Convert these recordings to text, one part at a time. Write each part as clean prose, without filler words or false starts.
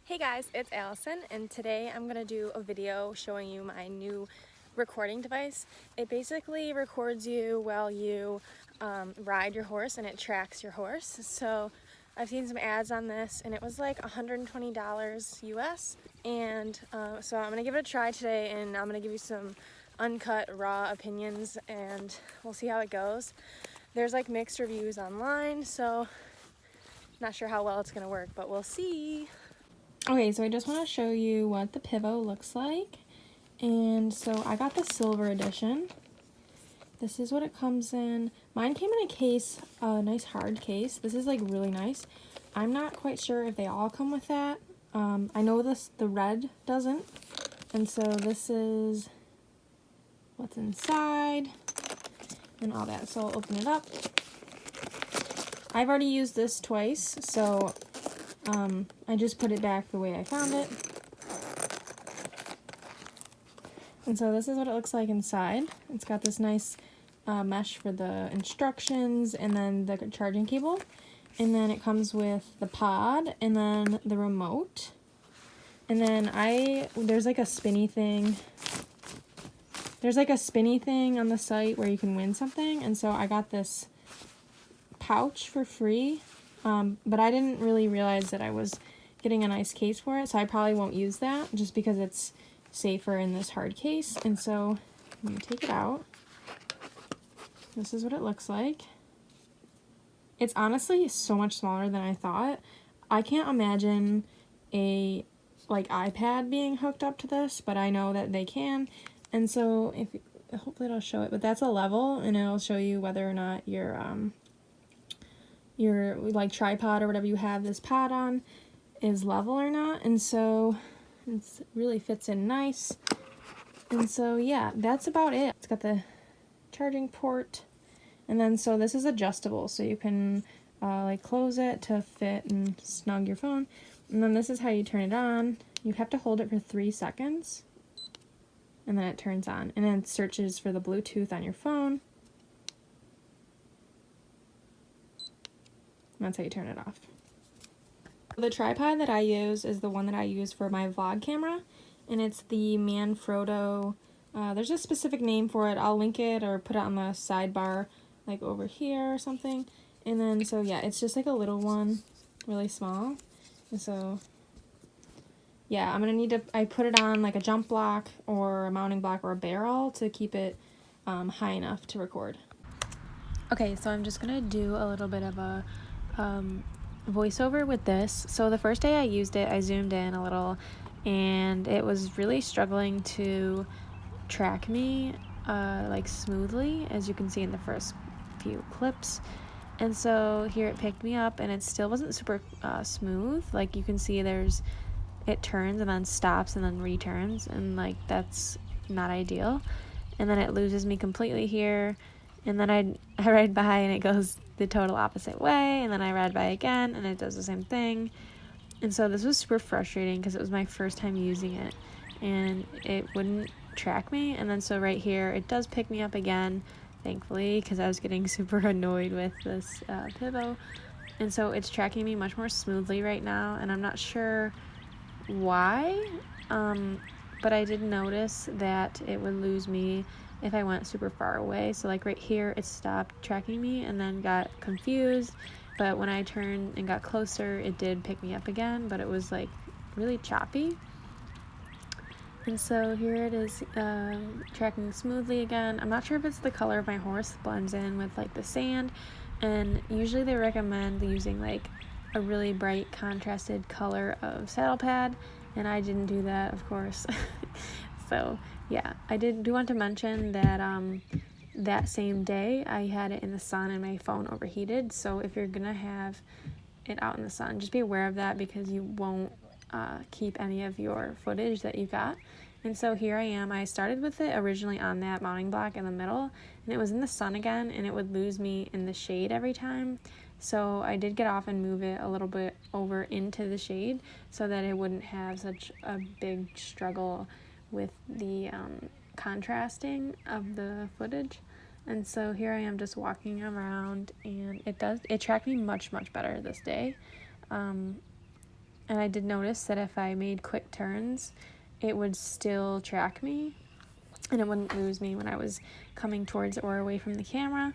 Hey guys, it's Allison, and today I'm going to do a video showing you my new recording device. It basically records you while you ride your horse, and it tracks your horse. So I've seen some ads on this, and it was like $120 US, and so I'm going to give it a try today, and I'm going to give you some uncut, raw opinions, and we'll see how it goes. There's like mixed reviews online, so not sure how well it's going to work, but we'll see. Okay, so I just want to show you what the PIVO looks like. And so I got the silver edition. This is what it comes in. Mine came in a case, a nice hard case. This is like really nice. I'm not quite sure if they all come with that. I know the red doesn't. And so this is what's inside and all that. So I'll open it up. I've already used this twice, so I just put it back the way I found it. And so this is what it looks like inside. It's got this nice mesh for the instructions and then the charging cable. And then it comes with the pod and then the remote. And then there's like a spinny thing. There's like a spinny thing on the site where you can win something. And so I got this pouch for free. But I didn't really realize that I was getting a nice case for it, so I probably won't use that just because it's safer in this hard case. And so I'm going to take it out. This is what it looks like. It's honestly so much smaller than I thought. I can't imagine a iPad being hooked up to this, but I know that they can. And so hopefully it'll show it, but that's a level, and it'll show you whether or not your like tripod or whatever you have this pod on is level or not. And so it really fits in nice. And so yeah, that's about it. It's got the charging port, and then so this is adjustable, so you can like close it to fit and snug your phone. And then this is how you turn it on. You have to hold it for 3 seconds, and then it turns on, and then it searches for the Bluetooth on your phone. That's how you turn it off. The tripod that I use is the one that I use for my vlog camera, and it's the Manfrotto. There's a specific name for it. I'll link it or put it on the sidebar, like over here or something. And then, so yeah, it's just like a little one, really small. And so, yeah, I'm gonna need to, I put it on like a jump block or a mounting block or a barrel to keep it high enough to record. Okay, so I'm just gonna do a little bit of a voiceover with this. So the first day I used it, I zoomed in a little, and it was really struggling to track me like smoothly, as you can see in the first few clips. And so here it picked me up, and it still wasn't super smooth. Like you can see it turns and then stops and then returns, and like that's not ideal. And then it loses me completely here, and then I ride by and it goes the total opposite way, and then I ride by again and it does the same thing. And so this was super frustrating because it was my first time using it, and it wouldn't track me. And then so right here it does pick me up again, thankfully, because I was getting super annoyed with this PIVO. And so it's tracking me much more smoothly right now, and I'm not sure why, but I did notice that it would lose me if I went super far away. So like right here, it stopped tracking me and then got confused. But when I turned and got closer, it did pick me up again, but it was like really choppy. And so here it is tracking smoothly again. I'm not sure if it's the color of my horse blends in with like the sand. And usually they recommend using like a really bright contrasted color of saddle pad, and I didn't do that, of course. So yeah, I do want to mention that that same day I had it in the sun and my phone overheated. So if you're gonna have it out in the sun, just be aware of that, because you won't keep any of your footage that you got. And so here I am. I started with it originally on that mounting block in the middle, and it was in the sun again, and it would lose me in the shade every time. So I did get off and move it a little bit over into the shade so that it wouldn't have such a big struggle with the contrasting of the footage. And so here I am just walking around, and it tracked me much better this day. And I did notice that if I made quick turns, it would still track me, and it wouldn't lose me when I was coming towards or away from the camera.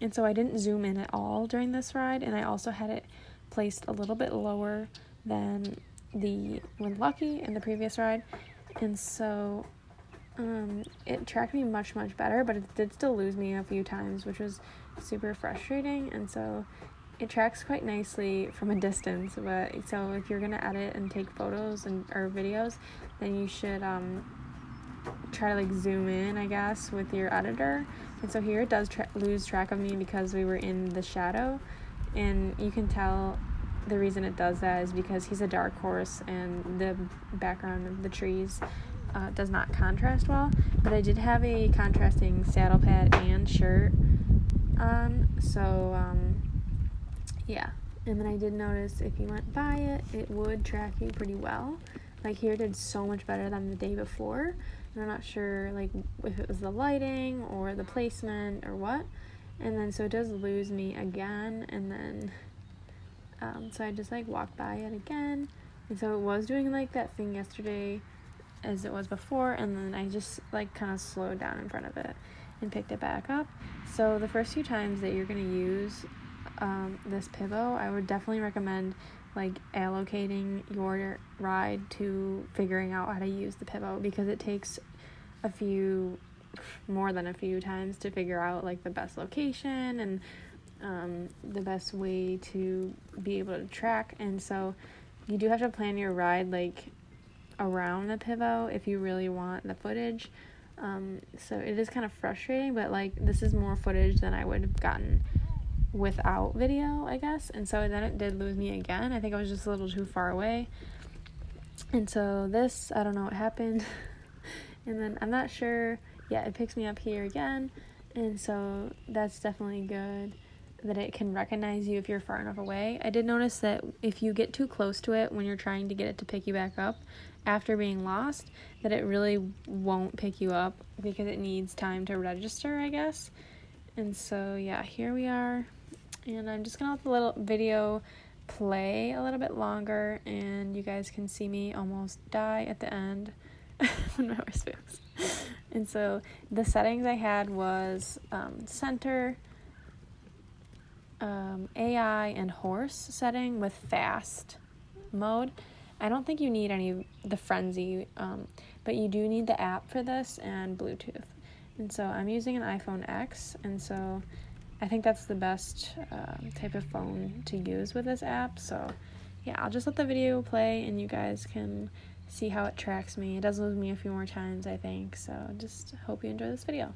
And so I didn't zoom in at all during this ride, and I also had it placed a little bit lower than the When Lucky in the previous ride. And so it tracked me much better, but it did still lose me a few times, which was super frustrating. And so it tracks quite nicely from a distance, but so if you're gonna edit and take photos or videos, then you should try to like zoom in, I guess, with your editor. And so here it does lose track of me because we were in the shadow, and you can tell the reason it does that is because he's a dark horse and the background of the trees does not contrast well. But I did have a contrasting saddle pad and shirt on, so yeah. And then I did notice if you went by it, it would track you pretty well. Like here it did so much better than the day before, and I'm not sure like if it was the lighting or the placement or what. And then so it does lose me again, and then so I just like walked by it again, and so it was doing like that thing yesterday as it was before, and then I just like kind of slowed down in front of it and picked it back up. So the first few times that you're gonna use this PIVO, I would definitely recommend like allocating your ride to figuring out how to use the PIVO, because it takes more than a few times to figure out like the best location and the best way to be able to track. And so you do have to plan your ride like around the PIVO if you really want the footage. So it is kind of frustrating, but like this is more footage than I would have gotten without video, I guess. And so then it did lose me again. I think I was just a little too far away. And so this, I don't know what happened. And then I'm not sure. Yeah, it picks me up here again. And so that's definitely good that it can recognize you if you're far enough away. I did notice that if you get too close to it when you're trying to get it to pick you back up after being lost, that it really won't pick you up because it needs time to register, I guess. And so yeah, here we are. And I'm just gonna let the little video play a little bit longer, and you guys can see me almost die at the end when my horse moves. And so the settings I had was center, AI, and horse setting with fast mode. I don't think you need the frenzy, but you do need the app for this and Bluetooth. And so I'm using an iPhone X, and so I think that's the best type of phone to use with this app. So yeah, I'll just let the video play and you guys can see how it tracks me. It does lose me a few more times, I think. So just hope you enjoy this video.